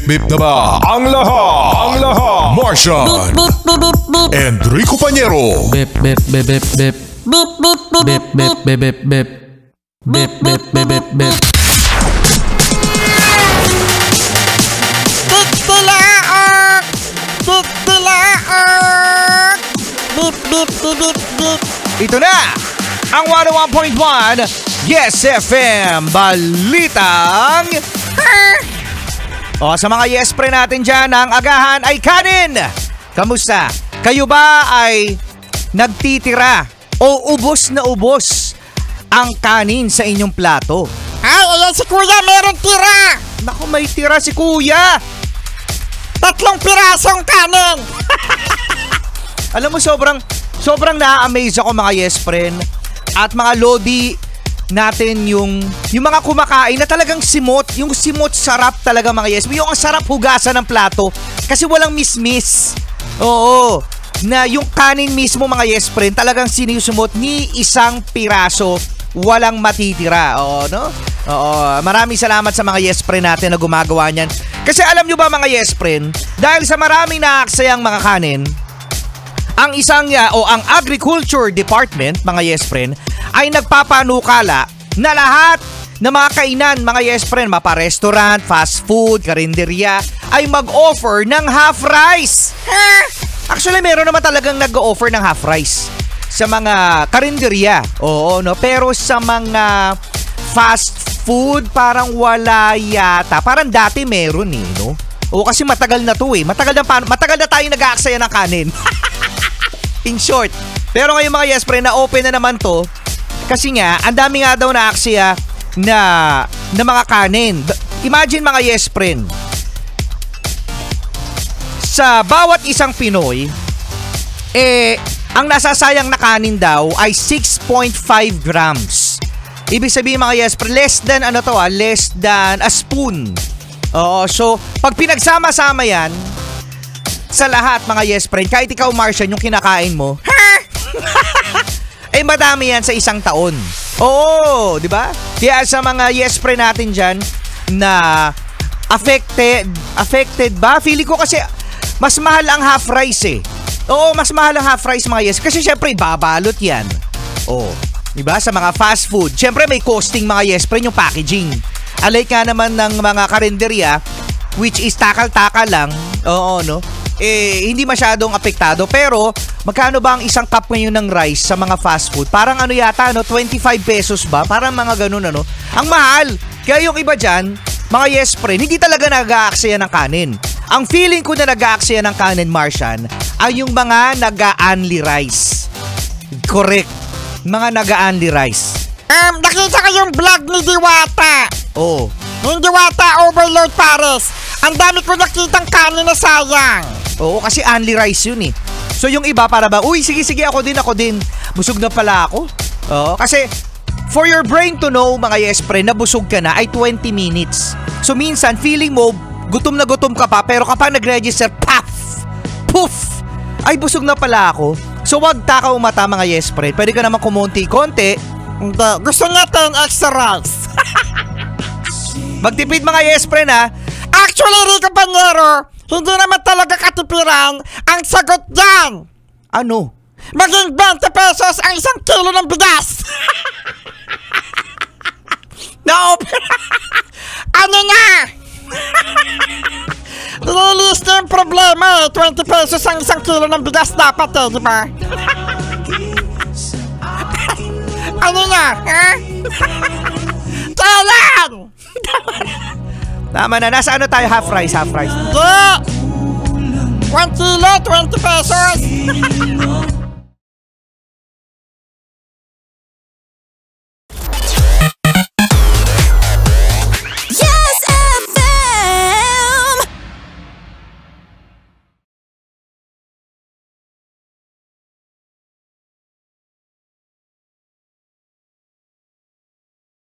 Bip na ba? Ang lahat! Martian! Enrico Pañero! Bip. Ito na ang 101.1 Yes FM Balitang sa mga yes pre natin dyan, ang agahan ay kanin. Kamusta? Kayo ba ay nagtitira o ubos na ubos ang kanin sa inyong plato? Ay, ayan si Kuya, meron tira. Naku, may tira si Kuya. 3 pirasong kanin. Alam mo, sobrang na-amaze ako mga yes friend at mga lodi natin yung mga kumakain na talagang simot. Yung simot sarap talaga mga yes. Yung ang sarap hugasan ng plato kasi walang miss-miss. Oo. Na yung kanin mismo mga yes friend talagang sinusumot ni isang piraso, walang matitira. Oo, no? Oo. Maraming salamat sa mga yes friend natin na gumagawa niyan. Kasi alam nyo ba mga yes friend, dahil sa maraming naaksayang mga kanin, ang ang Agriculture Department, mga yes friend, ay nagpapanukala na lahat ng mga kainan, mga yes friend, mapa-restaurant, fast food, karinderya, ay mag-offer ng half rice. Actually, meron naman talagang nag-offer ng half rice sa mga karinderya. Oo, no? Pero sa mga fast food, parang wala yata. Parang dati meron no? O kasi matagal na to Matagal na tayo nag-aaksaya ng kanin. In short. Pero ngayon mga yes friend, na-open na naman to. Kasi nga, ang dami nga daw na-aksaya na mga kanin. Imagine mga yes friend, sa bawat isang Pinoy, ang nasasayang na kanin daw ay 6.5 grams. Ibig sabihin mga yes friend, less than a spoon. Oo, so pag pinagsama-sama yan, sa lahat mga yes friend, kahit ikaw Martian yung kinakain mo, madami yan sa isang taon. Oo, di ba? Kaya sa mga yes friend natin dyan na affected ba? Feeling ko kasi mas mahal ang half rice Oo, mas mahal ang half rice mga yes. Kasi syempre babalot yan. Oo, di ba? Sa mga fast food, syempre may costing mga yes friend yung packaging. Alay ka naman ng mga karinderya, which is takal-takal lang. Oo, no? Hindi masyadong apektado. Pero, magkano ba ang isang cup ngayon ng rice sa mga fast food? Parang ano yata, 25 pesos ba? Parang mga ganun, Ang mahal. Kaya yung iba dyan, mga yes friend, hindi talaga nag-aaksaya ng kanin. Ang feeling ko na nag-aaksaya ng kanin, Martian, ay yung mga nag-a-only rice. Correct. Mga nag-a-only rice. Nakita ko yung vlog ni Diwata. Oo. Yung Diwata Overload Pares. Ang dami ko nakitang kanin na sayang. Oo, kasi only rice yun So yung iba para ba, uy, sige, ako din. Busog na pala ako. Oo, kasi for your brain to know, mga yes friend, na busog ka na ay 20 minutes. So minsan, feeling mo, gutom na gutom ka pa, pero kapag nag-register, poof, ay busog na pala ako. So wag takaw mata mga yes friend. Pwede ka naman kumonti-konti. Hindi, gusto natin extra rice. Magtipid mga yes friend Actually, Rico Pañero, hindi naman talaga katipiran ang sagot dyan. Ano? Maging 20 pesos ang 1 kilo ng bigas. Ano na? Release na yung problema 20 pesos ang 1 kilo ng bigas dapat di ba? Ano na? Kailan? Tama na, nasa ano tayo? Half rice. Hindi! 1 kilo, 20 pesos!